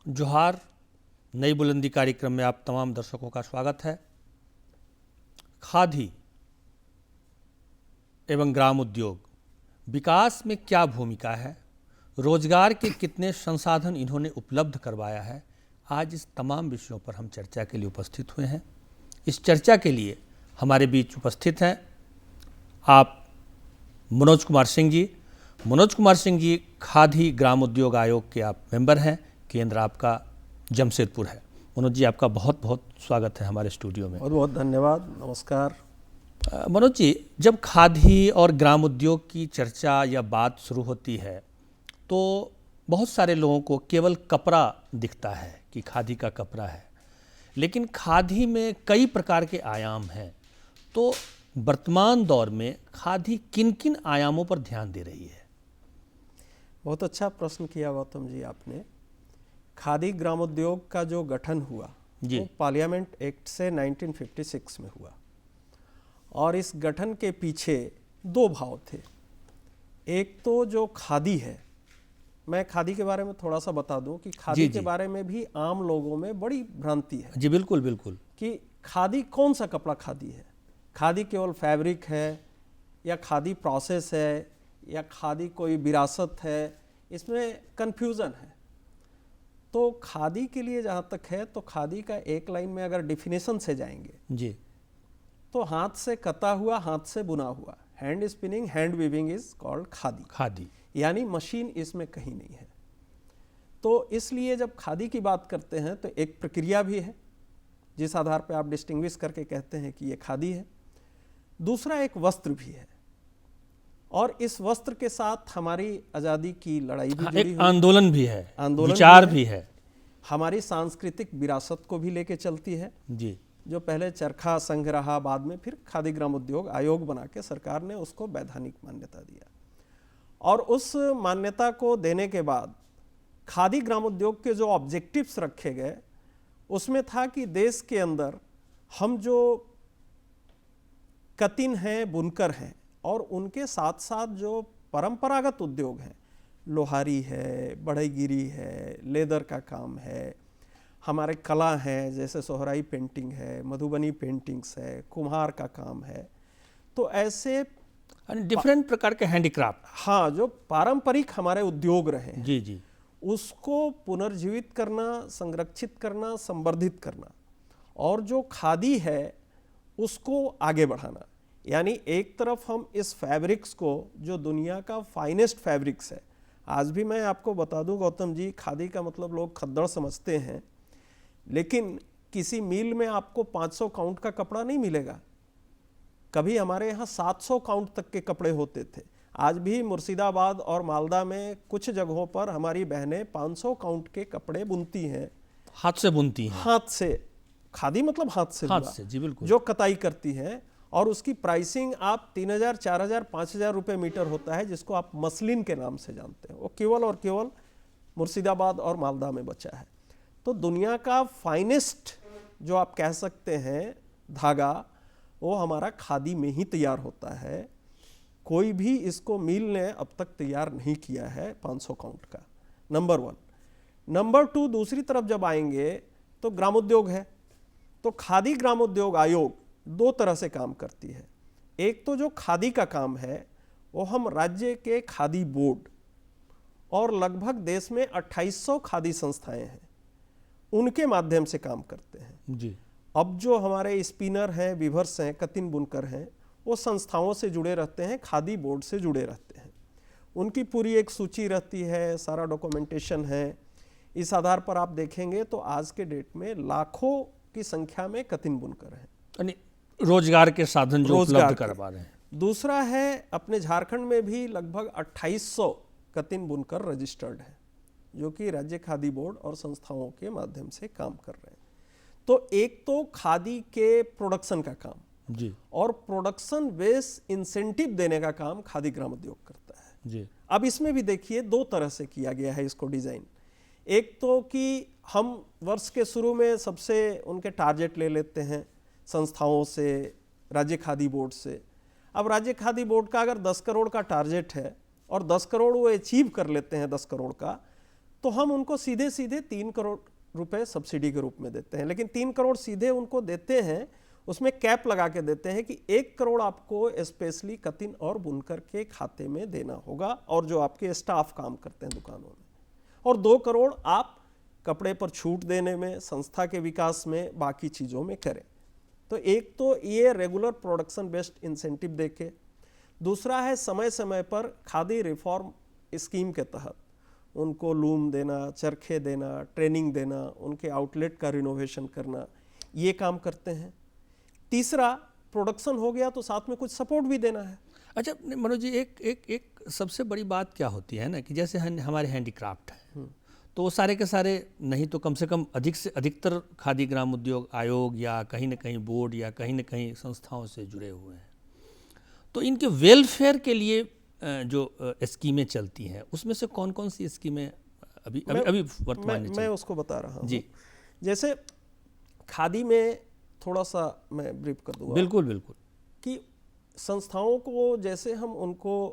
जोहार। नई बुलंदी कार्यक्रम में आप तमाम दर्शकों का स्वागत है। खादी एवं ग्राम उद्योग विकास में क्या भूमिका है, रोजगार के कितने संसाधन इन्होंने उपलब्ध करवाया है, आज इस तमाम विषयों पर हम चर्चा के लिए उपस्थित हुए हैं। इस चर्चा के लिए हमारे बीच उपस्थित हैं आप मनोज कुमार सिंह जी। मनोज कुमार सिंह जी खादी ग्राम उद्योग आयोग के आप मेंबर हैं, केंद्र आपका जमशेदपुर है। मनोज जी, आपका बहुत बहुत स्वागत है हमारे स्टूडियो में। बहुत बहुत धन्यवाद, नमस्कार। मनोज जी, जब खादी और ग्राम उद्योग की चर्चा या बात शुरू होती है तो बहुत सारे लोगों को केवल कपड़ा दिखता है कि खादी का कपड़ा है, लेकिन खादी में कई प्रकार के आयाम हैं। तो वर्तमान दौर में खादी किन किन आयामों पर ध्यान दे रही है? बहुत अच्छा प्रश्न किया गौतम जी आपने। खादी ग्राम उद्योग का जो गठन हुआ वो पार्लियामेंट एक्ट से 1956 में हुआ और इस गठन के पीछे दो भाव थे। एक तो जो खादी है, मैं खादी के बारे में थोड़ा सा बता दूं कि खादी के बारे में भी आम लोगों में बड़ी भ्रांति है। जी बिल्कुल बिल्कुल। कि खादी कौन सा कपड़ा खादी है, खादी केवल फैब्रिक है या खादी प्रोसेस है या खादी कोई विरासत है, इसमें कन्फ्यूज़न है। तो खादी के लिए जहाँ तक है तो खादी का एक लाइन में अगर डिफिनेशन से जाएंगे जी, तो हाथ से कता हुआ, हाथ से बुना हुआ, hand spinning, hand weaving is called khadi. Khadi यानी मशीन इसमें कहीं नहीं है। तो इसलिए जब खादी की बात करते हैं तो एक प्रक्रिया भी है जिस आधार पर आप डिस्टिंग्विश करके कहते हैं कि ये खादी है। दूसरा एक वस्त्र भी है और इस वस्त्र के साथ हमारी आज़ादी की लड़ाई भी जुड़ी एक आंदोलन भी है, आंदोलन विचार भी है, हमारी सांस्कृतिक विरासत को भी लेके चलती है। जी, जो पहले चरखा संघ रहा, बाद में फिर खादी ग्राम उद्योग आयोग बना के सरकार ने उसको वैधानिक मान्यता दिया और उस मान्यता को देने के बाद खादी ग्राम उद्योग के जो ऑब्जेक्टिव्स रखे गए उसमें था कि देश के अंदर हम जो कतिन हैं, बुनकर हैं और उनके साथ साथ जो परंपरागत उद्योग हैं, लोहारी है, बढ़ईगिरी है, लेदर का काम है, हमारे कला हैं जैसे सोहराई पेंटिंग है, मधुबनी पेंटिंग्स है, कुम्हार का काम है, तो ऐसे डिफरेंट प्रकार के हैंडीक्राफ्ट, हाँ, जो पारंपरिक हमारे उद्योग रहे हैं जी जी, उसको पुनर्जीवित करना, संरक्षित करना, संवर्धित करना और जो खादी है उसको आगे बढ़ाना। यानी एक तरफ हम इस फैब्रिक्स को, जो दुनिया का फाइनेस्ट फैब्रिक्स है, आज भी मैं आपको बता दूं गौतम जी, खादी का मतलब लोग खद्दड़ समझते हैं, लेकिन किसी मिल में आपको 500 काउंट का कपड़ा नहीं मिलेगा। कभी हमारे यहाँ 700 काउंट तक के कपड़े होते थे। आज भी मुर्शिदाबाद और मालदा में कुछ जगहों पर हमारी बहनें 500 काउंट के कपड़े बुनती हैं, हाथ से बुनती हैं, हाथ से। खादी मतलब हाथ से, हाथ से, जी बिल्कुल। जो कताई करती हैं और उसकी प्राइसिंग आप 3000, 4000, 5000 रुपये मीटर होता है, जिसको आप मसलिन के नाम से जानते हैं। वो केवल और केवल मुर्शिदाबाद और मालदा में बचा है। तो दुनिया का फाइनेस्ट जो आप कह सकते हैं धागा, वो हमारा खादी में ही तैयार होता है। कोई भी इसको मिल ने अब तक तैयार नहीं किया है 500 काउंट का, नंबर 1। नंबर 2, दूसरी तरफ जब आएंगे तो ग्रामोद्योग है। तो खादी ग्राम उद्योग आयोग दो तरह से काम करती है। एक तो जो खादी का काम है वो हम राज्य के खादी बोर्ड और लगभग देश में 2800 खादी संस्थाएं हैं, उनके माध्यम से काम करते हैं जी। अब जो हमारे स्पिनर हैं, वीवर्स हैं, कतिन बुनकर हैं, वो संस्थाओं से जुड़े रहते हैं, खादी बोर्ड से जुड़े रहते हैं। उनकी पूरी एक सूची रहती है, सारा डॉक्यूमेंटेशन है। इस आधार पर आप देखेंगे तो आज के डेट में लाखों की संख्या में कतिन बुनकर हैं, यानी रोजगार के साधन जो उपलब्ध करवा रहे हैं। दूसरा है अपने झारखंड में भी लगभग 2800 कतिन बुनकर रजिस्टर्ड है, जो कि राज्य खादी बोर्ड और संस्थाओं के माध्यम से काम कर रहे हैं। तो एक तो खादी के प्रोडक्शन का काम जी, और प्रोडक्शन बेस इंसेंटिव देने का काम खादी ग्राम उद्योग करता है जी। अब इसमें भी देखिए दो तरह से किया गया है इसको डिज़ाइन। एक तो कि हम वर्ष के शुरू में सबसे उनके टारगेट ले लेते हैं संस्थाओं से, राज्य खादी बोर्ड से। अब राज्य खादी बोर्ड का अगर 10 करोड़ का टारगेट है और 10 करोड़ वो अचीव कर लेते हैं 10 करोड़ का, तो हम उनको सीधे सीधे 3 करोड़ रुपए सब्सिडी के रूप में देते हैं। लेकिन 3 करोड़ सीधे उनको देते हैं, उसमें कैप लगा के देते हैं कि 1 करोड़ आपको स्पेशली कतिन और बुनकर के खाते में देना होगा, और जो आपके स्टाफ काम करते हैं दुकानों में, और 2 करोड़ आप कपड़े पर छूट देने में, संस्था के विकास में, बाकी चीज़ों में करें। तो एक तो ये रेगुलर प्रोडक्शन बेस्ड इंसेंटिव देके, दूसरा है समय समय पर खादी रिफॉर्म स्कीम के तहत उनको लूम देना, चरखे देना, ट्रेनिंग देना, उनके आउटलेट का रिनोवेशन करना, ये काम करते हैं। तीसरा, प्रोडक्शन हो गया तो साथ में कुछ सपोर्ट भी देना है। अच्छा मनोज जी, एक सबसे बड़ी बात क्या होती है ना कि जैसे हमारे हैंडीक्राफ्ट है, तो वो सारे के सारे नहीं तो कम से कम अधिक से अधिकतर खादी ग्राम उद्योग आयोग या कहीं ना कहीं बोर्ड या कहीं ना कहीं संस्थाओं से जुड़े हुए हैं। तो इनके वेलफेयर के लिए जो स्कीमें चलती हैं, उसमें से कौन कौन सी स्कीमें अभी वर्तमान में मैं उसको बता रहा हूँ जी। जैसे खादी में थोड़ा सा मैं ब्रीफ कर दूंगा। बिल्कुल बिल्कुल। कि संस्थाओं को जैसे हम उनको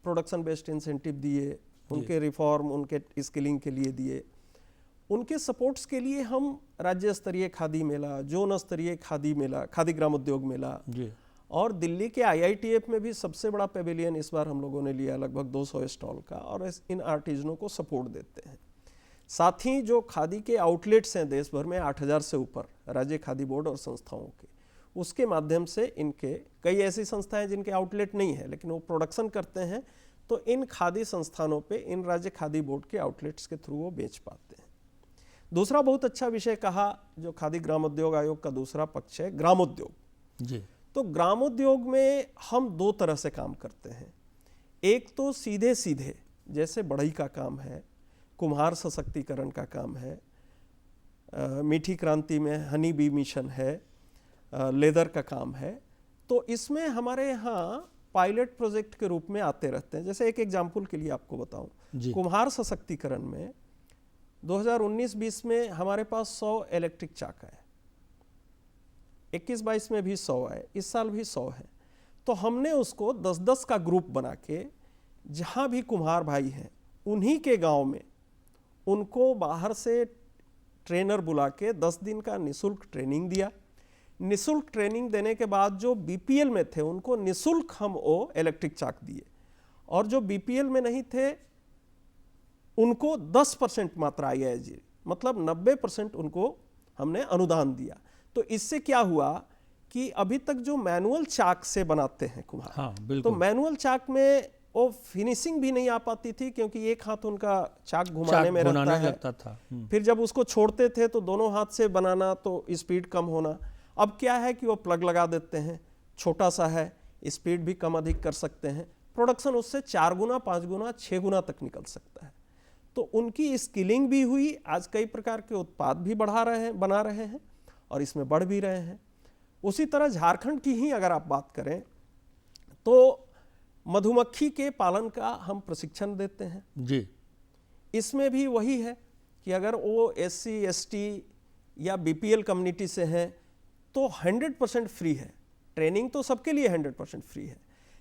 प्रोडक्शन बेस्ड इंसेंटिव दिए, उनके रिफॉर्म, उनके स्किलिंग के लिए दिए, उनके सपोर्ट्स के लिए हम राज्य स्तरीय खादी मेला, जोन स्तरीय खादी मेला, खादी ग्राम उद्योग मेला जी, और दिल्ली के IITF में भी सबसे बड़ा पेविलियन इस बार हम लोगों ने लिया, लगभग 200 स्टॉल का, और इन आर्टिजनों को सपोर्ट देते हैं। साथ ही जो खादी के आउटलेट्स हैं देश भर में 8000 से ऊपर राज्य खादी बोर्ड और संस्थाओं के, उसके माध्यम से इनके कई ऐसी संस्थाएं जिनके आउटलेट नहीं है लेकिन वो प्रोडक्शन करते हैं, तो इन खादी संस्थानों पे इन राज्य खादी बोर्ड के आउटलेट्स के थ्रू वो बेच पाते हैं। दूसरा बहुत अच्छा विषय कहा जो खादी ग्राम उद्योग आयोग का दूसरा पक्ष है, ग्रामोद्योग जी। तो ग्रामोद्योग में हम 2 तरह से काम करते हैं। एक तो सीधे सीधे जैसे बढ़ई का काम है, कुम्हार सशक्तिकरण का काम है, मीठी क्रांति में हनी बी मिशन है, लेदर का काम है, तो इसमें हमारे यहाँ पायलट प्रोजेक्ट के रूप में आते रहते हैं। जैसे एक एग्जाम्पल के लिए आपको बताऊं, कुम्हार सशक्तिकरण में 2019-20 में हमारे पास 100 इलेक्ट्रिक चाक आए, 21-22 में भी 100 आए, इस साल भी 100 है। तो हमने उसको 10-10 का ग्रुप बना के जहाँ भी कुम्हार भाई हैं उन्हीं के गांव में उनको बाहर से ट्रेनर बुला के 10 दिन का निःशुल्क ट्रेनिंग दिया। निःशुल्क ट्रेनिंग देने के बाद जो BPL में थे उनको निःशुल्क हम वो इलेक्ट्रिक चाक दिए, और जो BPL में नहीं थे उनको 10% मात्रा IIG, मतलब 90% उनको हमने अनुदान दिया। तो इससे क्या हुआ कि अभी तक जो मैनुअल चाक से बनाते हैं कुम्हार, हाँ, बिल्कुल। तो मैनुअल चाक में वो फिनिशिंग भी नहीं आ पाती थी क्योंकि एक हाथ उनका चाक घुमाने में रहता था। फिर जब उसको छोड़ते थे तो दोनों हाथ से बनाना, तो स्पीड कम होना। अब क्या है कि वो प्लग लगा देते हैं, छोटा सा है, स्पीड भी कम अधिक कर सकते हैं, प्रोडक्शन उससे 4 गुना 5 गुना 6 गुना तक निकल सकता है। तो उनकी स्किलिंग भी हुई, आज कई प्रकार के उत्पाद भी बना रहे हैं और इसमें बढ़ भी रहे हैं। उसी तरह झारखंड की ही अगर आप बात करें तो मधुमक्खी के पालन का हम प्रशिक्षण देते हैं जी। इसमें भी वही है कि अगर वो SC ST या BPL कम्युनिटी से हैं तो 100% फ्री है, ट्रेनिंग तो सबके लिए 100% फ्री है,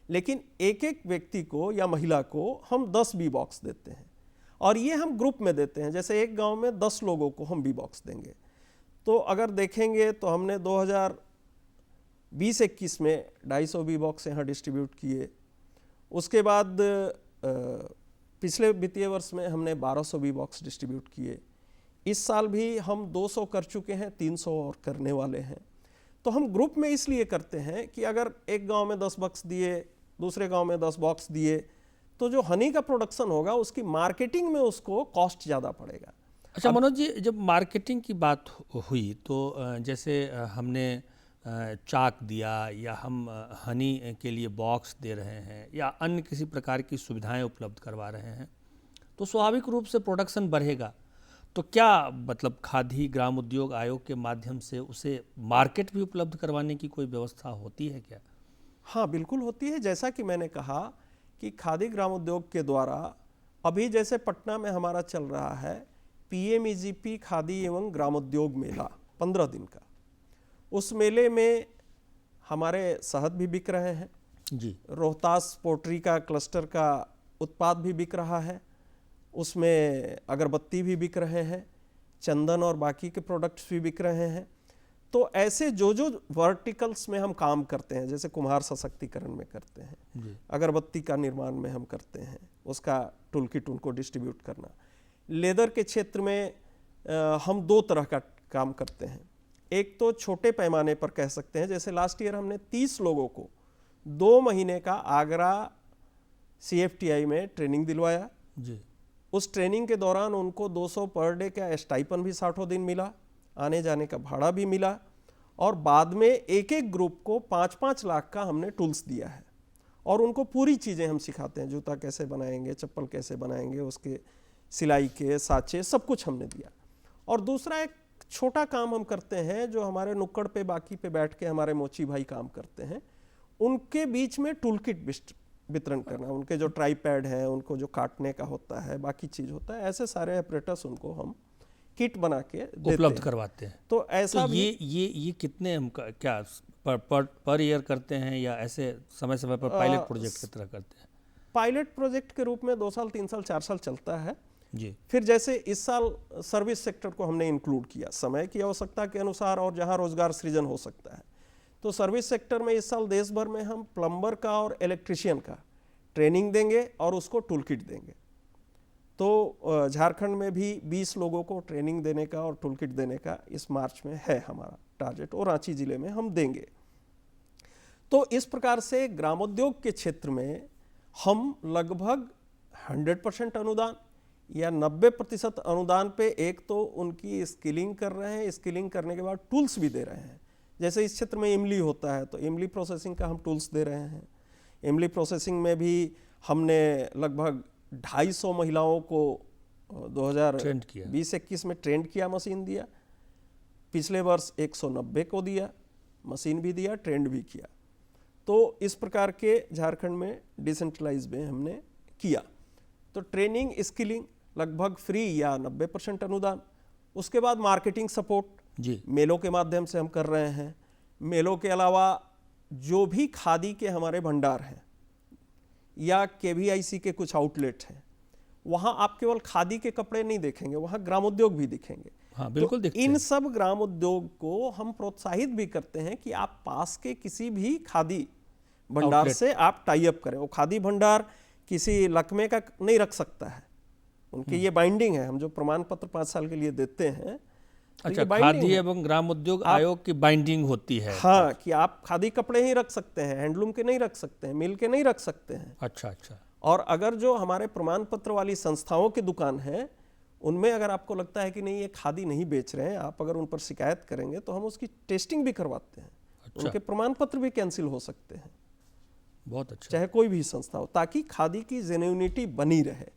लेकिन एक एक व्यक्ति को या महिला को हम 10 बी बॉक्स देते हैं, और ये हम ग्रुप में देते हैं। जैसे एक गांव में 10 लोगों को हम बी बॉक्स देंगे, तो अगर देखेंगे तो हमने 2020-21 में 250 बी बॉक्स यहाँ डिस्ट्रीब्यूट किए। उसके बाद पिछले वित्तीय वर्ष में हमने 1200 बी बॉक्स डिस्ट्रीब्यूट किए। इस साल भी हम 200 कर चुके हैं, 300 और करने वाले हैं। तो हम ग्रुप में इसलिए करते हैं कि अगर एक गांव में 10 बॉक्स दिए, दूसरे गांव में 10 बॉक्स दिए, तो जो हनी का प्रोडक्शन होगा उसकी मार्केटिंग में उसको कॉस्ट ज़्यादा पड़ेगा। अच्छा मनोज जी, जब मार्केटिंग की बात हुई तो जैसे हमने चाक दिया या हम हनी के लिए बॉक्स दे रहे हैं या अन्य किसी प्रकार की सुविधाएं उपलब्ध करवा रहे हैं, तो स्वाभाविक रूप से प्रोडक्शन बढ़ेगा। तो क्या मतलब खादी ग्राम उद्योग आयोग के माध्यम से उसे मार्केट भी उपलब्ध करवाने की कोई व्यवस्था होती है क्या? हाँ, बिल्कुल होती है। जैसा कि मैंने कहा कि खादी ग्राम उद्योग के द्वारा अभी जैसे पटना में हमारा चल रहा है PMEGP खादी एवं ग्रामोद्योग मेला 15 दिन का, उस मेले में हमारे शहद भी बिक रहे हैं जी। रोहतास पोल्ट्री का क्लस्टर का उत्पाद भी बिक रहा है, उसमें अगरबत्ती भी बिक रहे हैं, चंदन और बाकी के प्रोडक्ट्स भी बिक रहे हैं। तो ऐसे जो जो वर्टिकल्स में हम काम करते हैं, जैसे कुम्हार सशक्तिकरण में करते हैं, अगरबत्ती का निर्माण में हम करते हैं, उसका टूल किट उनको डिस्ट्रीब्यूट करना। लेदर के क्षेत्र में हम दो तरह का काम करते हैं। एक तो छोटे पैमाने पर कह सकते हैं, जैसे लास्ट ईयर हमने 30 लोगों को 2 महीने का आगरा CFTI में ट्रेनिंग दिलवाया जी। उस ट्रेनिंग के दौरान उनको 200 पर डे का स्टाइपन भी 60 दिन मिला, आने जाने का भाड़ा भी मिला, और बाद में एक एक ग्रुप को 5-5 लाख का हमने टूल्स दिया है और उनको पूरी चीज़ें हम सिखाते हैं, जूता कैसे बनाएंगे, चप्पल कैसे बनाएंगे, उसके सिलाई के साँचे सब कुछ हमने दिया। और दूसरा एक छोटा काम हम करते हैं जो हमारे नुक्कड़ पे बाकी पे बैठ के हमारे मोची भाई काम करते हैं, उनके बीच में टूल किट वितरण करना, उनके जो ट्राईपैड हैं, उनको जो काटने का होता है, बाकी चीज़ होता है, ऐसे सारे ऑपरेटर्स उनको हम किट बना के उपलब्ध करवाते हैं। तो ऐसा तो ये कितने हम क्या पर ईयर करते हैं या ऐसे समय समय पर पायलट प्रोजेक्ट की तरह करते हैं? पायलट प्रोजेक्ट के रूप में 2 साल 3 साल 4 साल चलता है जी। फिर जैसे इस साल सर्विस सेक्टर को हमने इंक्लूड किया, समय की आवश्यकता के अनुसार और जहां रोजगार सृजन हो सकता है, तो सर्विस सेक्टर में इस साल देश भर में हम प्लम्बर का और इलेक्ट्रिशियन का ट्रेनिंग देंगे और उसको टूल किट देंगे। तो झारखंड में भी 20 लोगों को ट्रेनिंग देने का और टूल किट देने का इस मार्च में है हमारा टारगेट, और रांची जिले में हम देंगे। तो इस प्रकार से ग्रामोद्योग के क्षेत्र में हम लगभग 100% अनुदान या 90% अनुदान पे एक तो उनकी स्किलिंग कर रहे हैं, स्किलिंग करने के बाद टूल्स भी दे रहे हैं। जैसे इस क्षेत्र में इमली होता है तो इमली प्रोसेसिंग का हम टूल्स दे रहे हैं। इमली प्रोसेसिंग में भी हमने लगभग 250 महिलाओं को 2020-21 में ट्रेंड किया, मशीन दिया। पिछले वर्ष 190 को दिया, मशीन भी दिया, ट्रेंड भी किया। तो इस प्रकार के झारखंड में डिसेंट्रलाइज में हमने किया। तो ट्रेनिंग स्किलिंग लगभग फ्री या 90% अनुदान। उसके बाद मार्केटिंग सपोर्ट जी, मेलों के माध्यम से हम कर रहे हैं। मेलों के अलावा जो भी खादी के हमारे भंडार हैं या KVIC के कुछ आउटलेट हैं, वहाँ आप केवल खादी के कपड़े नहीं देखेंगे, वहाँ ग्रामोद्योग भी दिखेंगे। हाँ बिल्कुल तो दिखते इन हैं। सब ग्रामोद्योग को हम प्रोत्साहित भी करते हैं कि आप पास के किसी भी खादी भंडार आउटलेट से आप टाई अप करें। वो खादी भंडार किसी लकमे का नहीं रख सकता है, उनके ये बाइंडिंग है। हम जो प्रमाण पत्र 5 साल के लिए देते हैं, तो अच्छा, ये बाइंडिंग खादी है। एवं ग्राम उद्योग आयोग की बाइंडिंग होती है। हाँ, कि आप खादी कपड़े ही रख सकते हैं, हैंडलूम के नहीं रख सकते हैं, मिल के नहीं रख सकते हैं। अच्छा अच्छा। और अगर जो हमारे प्रमाण पत्र वाली संस्थाओं की दुकान है, उनमें अगर आपको लगता है कि नहीं ये खादी नहीं बेच रहे हैं, आप अगर उन पर शिकायत करेंगे तो हम उसकी टेस्टिंग भी करवाते हैं। अच्छा। उनके प्रमाण पत्र भी कैंसिल हो सकते हैं, बहुत अच्छा। चाहे कोई भी संस्था हो, ताकि खादी की जेन्युइनिटी बनी रहे।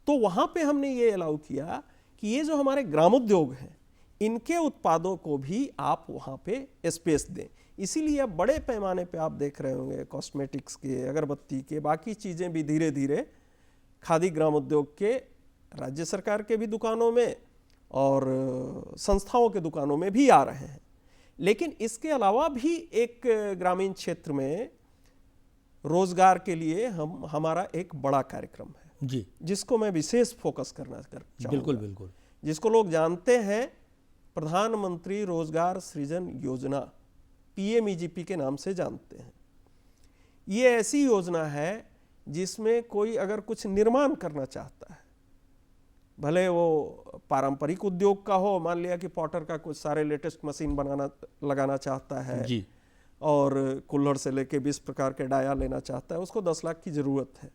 तो वहाँ पे हमने ये अलाउ किया कि ये जो हमारे ग्रामोद्योग हैं, इनके उत्पादों को भी आप वहाँ पे स्पेस दें। इसीलिए अब बड़े पैमाने पे आप देख रहे होंगे कॉस्मेटिक्स के, अगरबत्ती के, बाकी चीज़ें भी धीरे धीरे खादी ग्रामोद्योग के राज्य सरकार के भी दुकानों में और संस्थाओं के दुकानों में भी आ रहे हैं। लेकिन इसके अलावा भी एक ग्रामीण क्षेत्र में रोजगार के लिए हमारा एक बड़ा कार्यक्रम है जी, जिसको मैं विशेष फोकस करना चाहूँगा। बिल्कुल बिल्कुल। जिसको लोग जानते हैं प्रधानमंत्री रोजगार सृजन योजना, PMEGP के नाम से जानते हैं। ये ऐसी योजना है जिसमें कोई अगर कुछ निर्माण करना चाहता है, भले वो पारंपरिक उद्योग का हो, मान लिया कि पॉटर का कुछ सारे लेटेस्ट मशीन लगाना चाहता है जी, और कुल्हड़ से लेके 20 प्रकार के डाया लेना चाहता है, उसको 10 लाख की ज़रूरत है।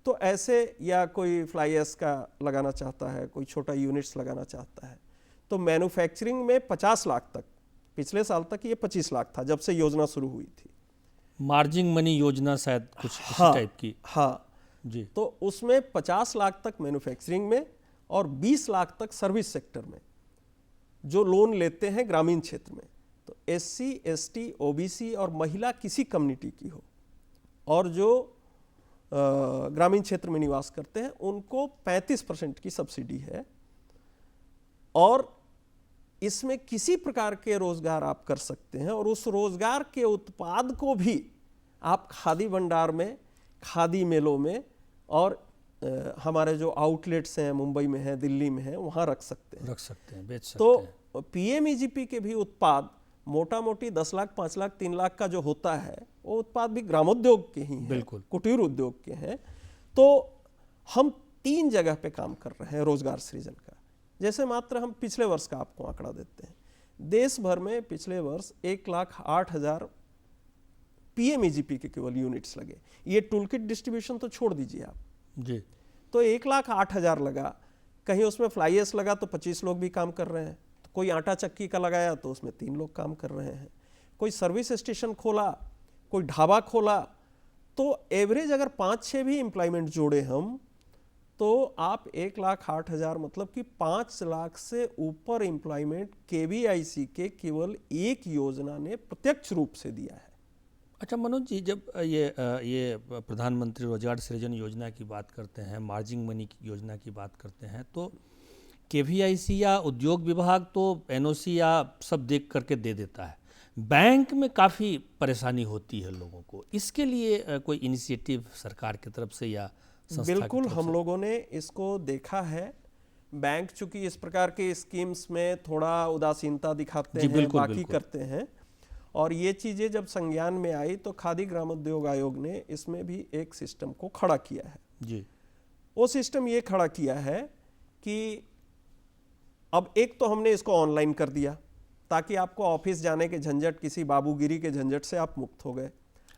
तो ऐसे, या कोई फ्लाई ऐश का लगाना चाहता है, कोई छोटा यूनिट्स लगाना चाहता है, तो मैन्युफैक्चरिंग में 50 लाख तक, पिछले साल तक ये 25 लाख था जब से योजना शुरू हुई थी। मार्जिन मनी योजना शायद कुछ इसी हाँ, टाइप की। हाँ जी, तो उसमें 50 लाख तक मैन्युफैक्चरिंग में और 20 लाख तक सर्विस सेक्टर में जो लोन लेते हैं ग्रामीण क्षेत्र में, तो SC, ST, OBC और महिला किसी कम्युनिटी की हो और जो ग्रामीण क्षेत्र में निवास करते हैं, उनको 35% की सब्सिडी है। और इसमें किसी प्रकार के रोजगार आप कर सकते हैं और उस रोजगार के उत्पाद को भी आप खादी भंडार में, खादी मेलों में और हमारे जो आउटलेट्स हैं मुंबई में है, दिल्ली में है, वहाँ रख सकते हैं, बेच सकते तो हैं। पीएमईजीपी के भी उत्पाद मोटा मोटी 10 लाख, 5 लाख, 3 लाख का जो होता है वो उत्पाद भी ग्रामोद्योग के ही हैं, बिल्कुल। कुटीर उद्योग के हैं। तो हम 3 जगह पे काम कर रहे हैं रोजगार सृजन का। जैसे मात्र हम पिछले वर्ष का आपको आंकड़ा देते हैं, देश भर में पिछले वर्ष 1,08,000 पीएमईजीपी के केवल यूनिट्स लगे। ये टूलकिट डिस्ट्रीब्यूशन तो छोड़ दीजिए आप जी। तो 1,08,000 लगा, कहीं उसमें फ्लाई एश लगा तो 25 लोग भी काम कर रहे हैं, तो कोई आटा चक्की का लगाया तो उसमें 3 लोग काम कर रहे हैं, कोई सर्विस स्टेशन खोला, कोई ढाबा खोला, तो एवरेज अगर 5-6 भी एम्प्लॉयमेंट जोड़े हम तो आप 1,08,000 मतलब कि 5 लाख से ऊपर एम्प्लॉयमेंट केवीआईसी के केवल एक योजना ने प्रत्यक्ष रूप से दिया है। अच्छा मनोज जी, जब ये प्रधानमंत्री रोजगार सृजन योजना की बात करते हैं, मार्जिन मनी की योजना की बात करते हैं, तो केवीआईसी या उद्योग विभाग तो एनओसी या सब देख करके दे देता है, बैंक में काफ़ी परेशानी होती है लोगों को। इसके लिए कोई इनिशिएटिव सरकार की तरफ से या संस्था बिल्कुल की तरफ हम से? लोगों ने इसको देखा है। बैंक चूंकि इस प्रकार के स्कीम्स में थोड़ा उदासीनता दिखाते जी, हैं, बिल्कुल, बाकी बिल्कुल। करते हैं, और ये चीज़ें जब संज्ञान में आई तो खादी ग्रामोद्योग आयोग ने इसमें भी एक सिस्टम को खड़ा किया है। जी। वो सिस्टम ये खड़ा किया है कि अब एक तो हमने इसको ऑनलाइन कर दिया ताकि आपको ऑफिस जाने के झंझट, किसी बाबूगिरी के झंझट से आप मुक्त हो गए।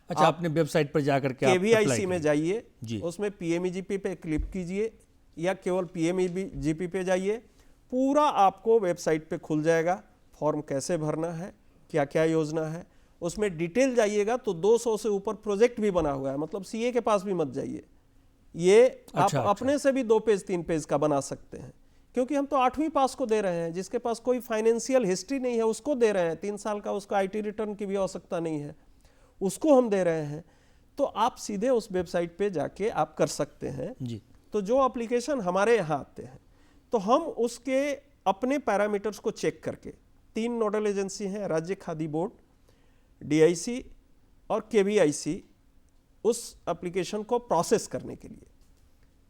अच्छा, आपने वेबसाइट पर जाकर के केवीआईसी में जी। जाइए, उसमें पीएमईजीपी पे क्लिक कीजिए या केवल पीएमईजीपी पे जाइए, पूरा आपको वेबसाइट पे खुल जाएगा। फॉर्म कैसे भरना है, क्या क्या योजना है, उसमें डिटेल जाइएगा तो 200 से ऊपर प्रोजेक्ट भी बना हुआ है। मतलब सीए के पास भी मत जाइए, ये आप अपने से भी 2 पेज 3 पेज का बना सकते हैं, क्योंकि हम तो 8वीं पास को दे रहे हैं, जिसके पास कोई फाइनेंशियल हिस्ट्री नहीं है उसको दे रहे हैं। 3 साल का उसको आईटी रिटर्न की भी आवश्यकता नहीं है, उसको हम दे रहे हैं। तो आप सीधे उस वेबसाइट पे जाके आप कर सकते हैं जी। तो जो एप्लीकेशन हमारे यहाँ आते हैं तो हम उसके अपने पैरामीटर्स को चेक करके, 3 नोडल एजेंसी हैं, राज्य खादी बोर्ड, डीआईसी और केवीआईसी, उस एप्लीकेशन को प्रोसेस करने के लिए।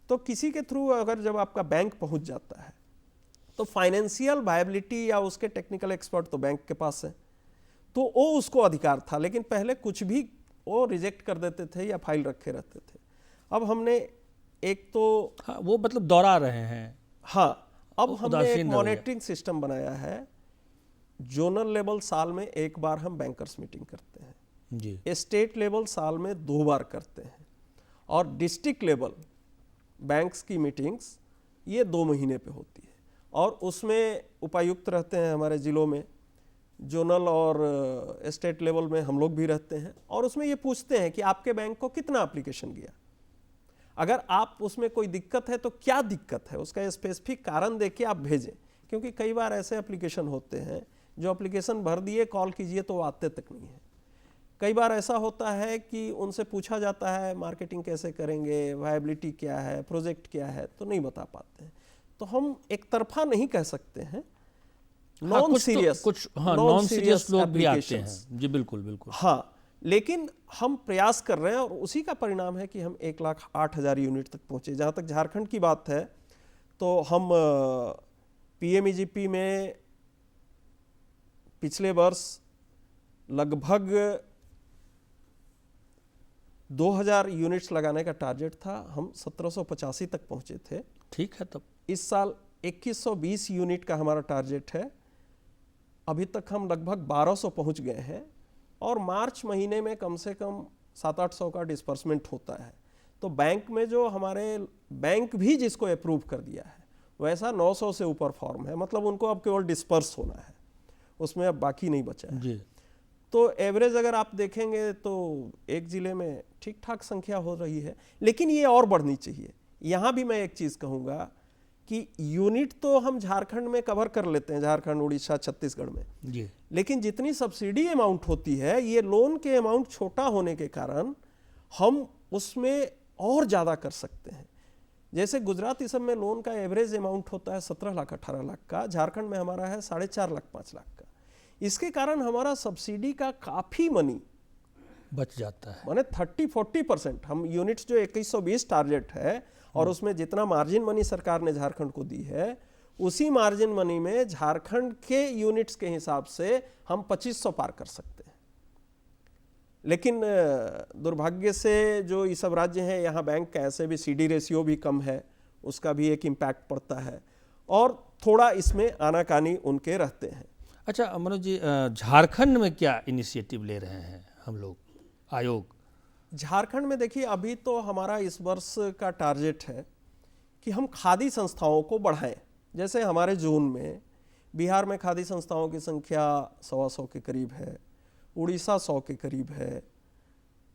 तो किसी के थ्रू अगर जब आपका बैंक पहुंच जाता है तो फाइनेंशियल वायबिलिटी या उसके टेक्निकल एक्सपर्ट तो बैंक के पास है, तो वो उसको अधिकार था, लेकिन पहले कुछ भी वो रिजेक्ट कर देते थे या फाइल रखे रहते थे। अब हमने एक तो हाँ, वो मतलब दोहरा रहे हैं। हाँ, अब हमने एक उदासीन रवैया। मॉनिटरिंग सिस्टम बनाया है। जोनल लेवल साल में 1 बार हम बैंकर्स मीटिंग करते हैं, जी। स्टेट लेवल साल में 2 बार करते हैं, और डिस्ट्रिक्ट लेवल बैंक्स की मीटिंग्स ये 2 महीने पे होती है। और उसमें उपायुक्त रहते हैं हमारे ज़िलों में, जोनल और स्टेट लेवल में हम लोग भी रहते हैं, और उसमें ये पूछते हैं कि आपके बैंक को कितना एप्लीकेशन गया, अगर आप उसमें कोई दिक्कत है तो क्या दिक्कत है, उसका स्पेसिफिक कारण देके आप भेजें। क्योंकि कई बार ऐसे एप्लीकेशन होते हैं जो एप्लीकेशन भर दिए, कॉल कीजिए तो वो आते तक नहीं है। कई बार ऐसा होता है कि उनसे पूछा जाता है मार्केटिंग कैसे करेंगे, वायबिलिटी क्या है, प्रोजेक्ट क्या है, तो नहीं बता पाते हैं। तो हम एक तरफा नहीं कह सकते हैं, नॉन सीरियस कुछ नॉन सीरियस लोग भी आते हैं। जी बिल्कुल बिल्कुल। हाँ, लेकिन हम प्रयास कर रहे हैं और उसी का परिणाम है कि हम 1,08,000 यूनिट तक पहुंचे। जहाँ तक झारखंड की बात है तो हम पीएमईजीपी में पिछले वर्ष लगभग 2,000 यूनिट्स लगाने का टारगेट था, हम 1785 तक पहुंचे थे। ठीक है। तब इस साल 2120 यूनिट का हमारा टारगेट है, अभी तक हम लगभग 1200 पहुंच गए हैं, और मार्च महीने में कम से कम 700-800 का डिस्पर्समेंट होता है। तो बैंक में जो हमारे बैंक भी जिसको अप्रूव कर दिया है वैसा 900 से ऊपर फॉर्म है, मतलब उनको अब केवल डिस्पर्स होना है, उसमें अब बाकी नहीं बचा है। जी। तो एवरेज अगर आप देखेंगे तो एक ज़िले में ठीक ठाक संख्या हो रही है, लेकिन ये और बढ़नी चाहिए। यहाँ भी मैं एक चीज़ कहूँगा कि यूनिट तो हम झारखंड में कवर कर लेते हैं, झारखंड, उड़ीसा, छत्तीसगढ़ में जी, लेकिन जितनी सब्सिडी अमाउंट होती है, ये लोन के अमाउंट छोटा होने के कारण हम उसमें और ज़्यादा कर सकते हैं। जैसे गुजरात इस सब में लोन का एवरेज अमाउंट होता है 17 लाख 18 लाख का, झारखंड में हमारा है 4.5 लाख 5 लाख का। इसके कारण हमारा सब्सिडी का काफ़ी मनी बच जाता है। माने 30-40%। हम यूनिट्स जो 2120 टारगेट है, और उसमें जितना मार्जिन मनी सरकार ने झारखंड को दी है, उसी मार्जिन मनी में झारखंड के यूनिट्स के हिसाब से हम 2500 पार कर सकते हैं। लेकिन दुर्भाग्य से जो ये सब राज्य हैं, यहाँ बैंक का ऐसे भी CD रेशियो भी कम है, उसका भी एक इम्पैक्ट पड़ता है और थोड़ा इसमें आनाकानी उनके रहते हैं। अच्छा मनोज जी, झारखंड में क्या इनिशिएटिव ले रहे हैं हम लोग, आयोग? झारखंड में देखिए, अभी तो हमारा इस वर्ष का टारगेट है कि हम खादी संस्थाओं को बढ़ाएं। जैसे हमारे जोन में बिहार में खादी संस्थाओं की संख्या 125 के करीब है, उड़ीसा 100 के करीब है,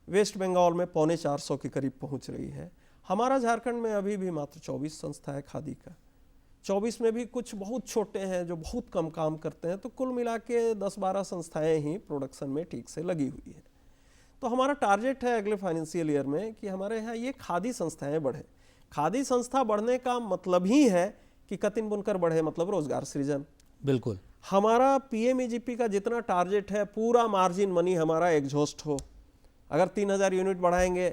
वेस्ट बंगाल में 325 के करीब पहुंच रही है। हमारा झारखंड में अभी भी मात्र 24 संस्था है खादी का। 24 में भी कुछ बहुत छोटे हैं जो बहुत कम काम करते हैं, तो कुल मिला के 10-12 संस्थाएं ही प्रोडक्शन में ठीक से लगी हुई है। तो हमारा टारगेट है अगले फाइनेंशियल ईयर में कि हमारे यहाँ ये खादी संस्थाएं बढ़े। खादी संस्था बढ़ने का मतलब ही है कि कतिन बुनकर बढ़े, मतलब रोजगार सृजन। बिल्कुल। हमारा PMEGP का जितना टारगेट है, पूरा मार्जिन मनी हमारा एग्जॉस्ट हो। अगर 3000 यूनिट बढ़ाएंगे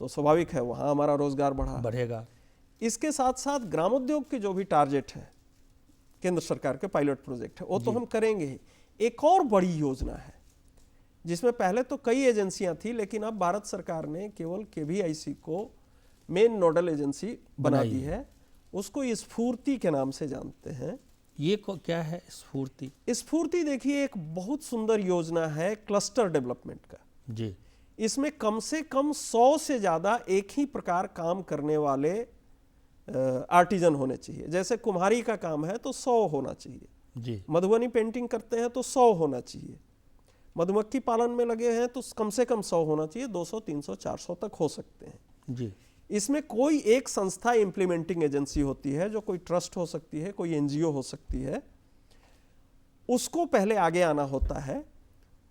तो स्वाभाविक है वहाँ हमारा रोजगार बढ़ेगा। इसके साथ साथ ग्रामोद्योग के जो भी टारगेट है, केंद्र सरकार के पायलट प्रोजेक्ट है, वो तो हम करेंगे ही। एक और बड़ी योजना है जिसमें पहले तो कई एजेंसियां थी, लेकिन अब भारत सरकार ने केवल KVIC को मेन नोडल एजेंसी बना दी है। उसको स्फूर्ति के नाम से जानते हैं। ये क्या है स्फूर्ति? स्फूर्ति देखिए एक बहुत सुंदर योजना है क्लस्टर डेवलपमेंट का जी। इसमें कम से कम 100 से ज़्यादा एक ही प्रकार काम करने वाले आर्टिजन होने चाहिए। जैसे कुम्हारी का काम है तो 100 होना चाहिए जी। मधुबनी पेंटिंग करते हैं तो 100 होना चाहिए। मधुमक्खी पालन में लगे हैं तो कम से कम 100 होना चाहिए। 200, 300, 400 तक हो सकते हैं जी। इसमें कोई एक संस्था इम्प्लीमेंटिंग एजेंसी होती है, जो कोई ट्रस्ट हो सकती है, कोई NGO हो सकती है, उसको पहले आगे आना होता है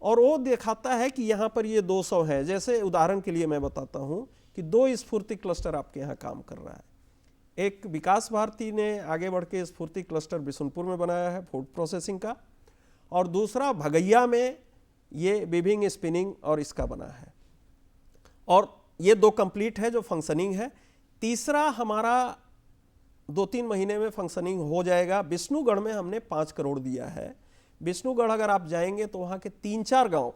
और वो दिखाता है कि यहाँ पर ये 200 है। जैसे उदाहरण के लिए मैं बताता हूँ कि 2 स्फूर्ति क्लस्टर आपके यहाँ काम कर रहा है। एक विकास भारती ने आगे बढ़ के स्फूर्ति क्लस्टर बिशुनपुर में बनाया है फूड प्रोसेसिंग का, और दूसरा भगैया में ये वीविंग, स्पिनिंग और इसका बना है, और ये 2 कंप्लीट है जो फंक्शनिंग है। तीसरा हमारा 2-3 महीने में फंक्शनिंग हो जाएगा। विष्णुगढ़ में हमने 5 करोड़ दिया है। विष्णुगढ़ अगर आप जाएंगे तो वहाँ के 3-4 गांव,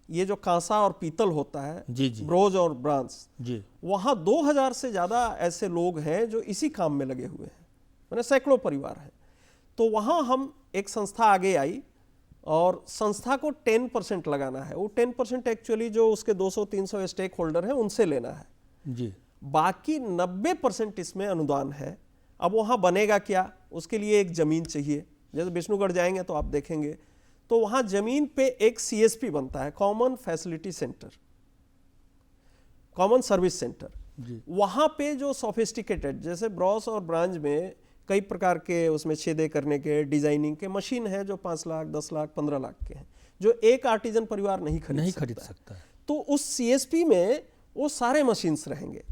ये जो कांसा और पीतल होता है, जी जी, ब्रोज और ब्रांस जी, वहाँ 2000 से ज़्यादा ऐसे लोग हैं जो इसी काम में लगे हुए हैं, मैंने सैकड़ों परिवार हैं। तो वहाँ हम एक संस्था आगे आई और संस्था को 10% लगाना है। वो 10% एक्चुअली जो उसके 200-300 स्टेक होल्डर हैं उनसे लेना है जी। बाकी 90% इसमें अनुदान है। अब वहाँ बनेगा क्या, उसके लिए एक ज़मीन चाहिए। जैसे विष्णुगढ़ जाएंगे तो आप देखेंगे तो वहाँ ज़मीन पे एक CSP बनता है, common facility centre, common service centre. वहाँ पे जो सोफिस्टिकेटेड, जैसे ब्रॉस और ब्रांज में कई प्रकार के उसमें छेदे करने के, डिजाइनिंग के मशीन है जो 5 लाख, 10 लाख, 15 लाख के हैं, जो एक आर्टिजन परिवार नहीं खरीद सकता है। तो उस CSP में वो सारे मशीन्स रहेंगे,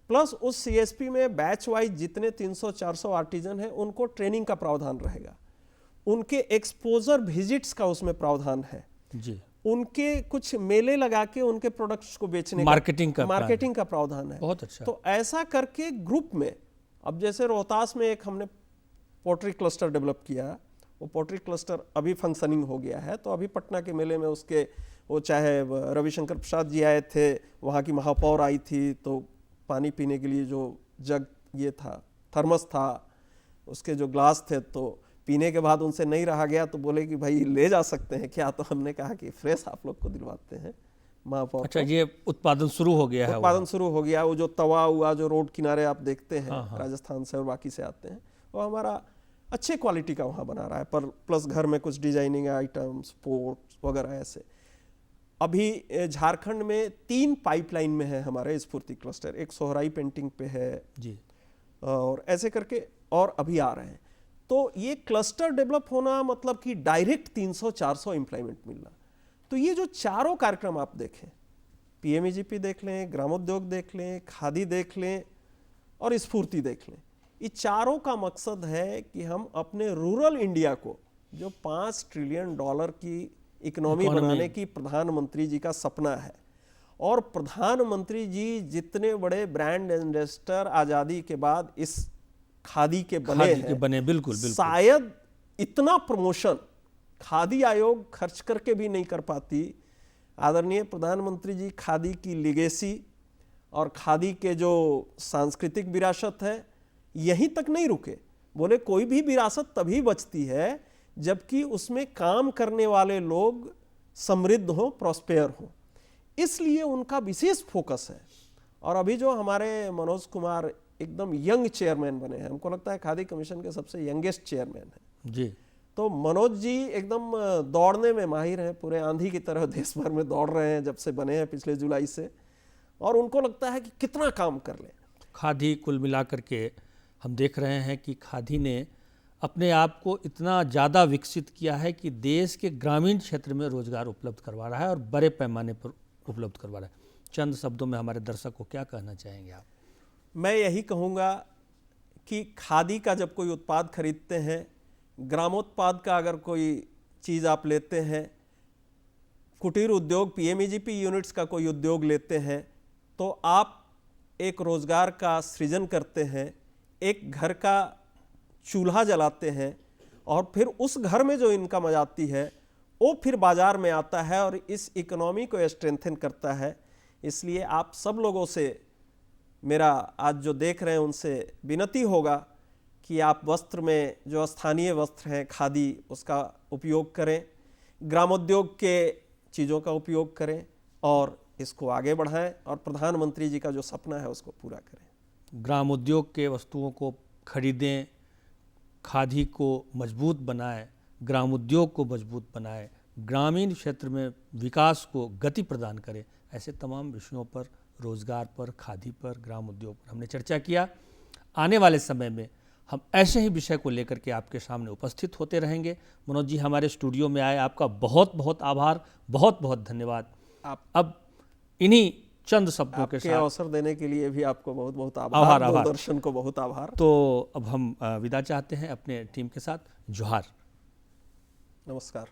प्लस उस CSP में बैच वाइज जितने 300-400 आर्टिजन हैं उनको ट्रेनिंग का प्रावधान रहेगा, उनके एक्सपोजर विजिट्स का उसमें प्रावधान है जी, उनके कुछ मेले लगा के उनके प्रोडक्ट्स को बेचने मार्केटिंग का प्रावधान है। बहुत अच्छा। तो ऐसा करके ग्रुप में, अब जैसे रोहतास में एक हमने पोट्री क्लस्टर डेवलप किया, वो पोट्री क्लस्टर अभी फंक्शनिंग हो गया है। तो अभी पटना के मेले में उसके वो चाहे रविशंकर प्रसाद जी आए थे, वहाँ की महापौर आई थी, तो पानी पीने के लिए जो जग ये था, थर्मस था, उसके जो ग्लास थे, तो पीने के बाद उनसे नहीं रहा गया तो बोले कि भाई ले जा सकते हैं क्या। तो हमने कहा कि फ्रेश आप लोग को दिलवाते हैं महापौर। अच्छा, ये उत्पादन शुरू हो गया है? उत्पादन शुरू हो गया। वो जो तवा हुआ जो रोड किनारे आप देखते हैं, राजस्थान से और बाकी से आते हैं, वो हमारा अच्छे क्वालिटी का वहाँ बना रहा है, पर प्लस घर में कुछ डिजाइनिंग आइटम्स, पोर्ट्स वगैरह ऐसे। अभी झारखंड में 3 पाइपलाइन में है हमारे स्फूर्ति क्लस्टर, एक सोहराई पेंटिंग पे है जी, और ऐसे करके और अभी आ रहे हैं। तो ये क्लस्टर डेवलप होना मतलब कि डायरेक्ट 300-400 एम्प्लॉयमेंट मिलना। तो ये जो चारों कार्यक्रम आप देखें, PMEGP देख लें, ग्रामोद्योग देख लें, खादी देख लें और स्फूर्ति देख लें, ये चारों का मकसद है कि हम अपने रूरल इंडिया को, जो $5 ट्रिलियन की इकोनॉमी बनाने की प्रधानमंत्री जी का सपना है, और प्रधानमंत्री जी जितने बड़े ब्रांड एम्बेसडर आज़ादी के बाद इस खादी के बने खादी के हैं, बने, बिल्कुल बिल्कुल। शायद इतना प्रमोशन खादी आयोग खर्च करके भी नहीं कर पाती। आदरणीय प्रधानमंत्री जी खादी की लिगेसी और खादी के जो सांस्कृतिक विरासत है यहीं तक नहीं रुके। बोले कोई भी विरासत तभी बचती है जबकि उसमें काम करने वाले लोग समृद्ध हों, प्रॉस्पेयर हों। इसलिए उनका विशेष फोकस है। और अभी जो हमारे मनोज कुमार एकदम यंग चेयरमैन बने हैं, हमको लगता है खादी कमीशन के सबसे यंगेस्ट चेयरमैन हैं जी। तो मनोज जी एकदम दौड़ने में माहिर हैं, पूरे आंधी की तरह देश भर में दौड़ रहे हैं जब से बने हैं पिछले जुलाई से। और उनको लगता है कि कितना काम कर लें। खादी कुल मिलाकर के हम देख रहे हैं कि खादी ने अपने आप को इतना ज़्यादा विकसित किया है कि देश के ग्रामीण क्षेत्र में रोजगार उपलब्ध करवा रहा है और बड़े पैमाने पर उपलब्ध करवा रहा है। चंद शब्दों में हमारे दर्शक को क्या कहना चाहेंगे आप? मैं यही कहूँगा कि खादी का जब कोई उत्पाद खरीदते हैं, ग्रामोत्पाद का अगर कोई चीज़ आप लेते हैं, कुटीर उद्योग पीएमईजीपी यूनिट्स का कोई उद्योग लेते हैं, तो आप एक रोज़गार का सृजन करते हैं, एक घर का चूल्हा जलाते हैं और फिर उस घर में जो इनकम आ जाती है वो फिर बाज़ार में आता है और इस इकोनॉमी को स्ट्रेंथन करता है। इसलिए आप सब लोगों से मेरा आज जो देख रहे हैं उनसे विनती होगा कि आप वस्त्र में जो स्थानीय वस्त्र हैं खादी उसका उपयोग करें, ग्रामोद्योग के चीज़ों का उपयोग करें और इसको आगे बढ़ाएं और प्रधानमंत्री जी का जो सपना है उसको पूरा करें। ग्राम उद्योग के वस्तुओं को खरीदें, खादी को मजबूत बनाएं, ग्राम उद्योग को मजबूत बनाएं, ग्रामीण क्षेत्र में विकास को गति प्रदान करें। ऐसे तमाम विषयों पर, रोजगार पर, खादी पर, ग्राम उद्योग पर हमने चर्चा किया। आने वाले समय में हम ऐसे ही विषय को लेकर के आपके सामने उपस्थित होते रहेंगे। मनोज जी हमारे स्टूडियो में आए, आपका बहुत बहुत आभार, बहुत बहुत धन्यवाद। अब इन्हीं चंद शब्दों के साथ अवसर देने के लिए भी आपको बहुत बहुत आभार। दूरदर्शन को बहुत आभार। तो अब हम विदा चाहते हैं अपने टीम के साथ। जोहार, नमस्कार।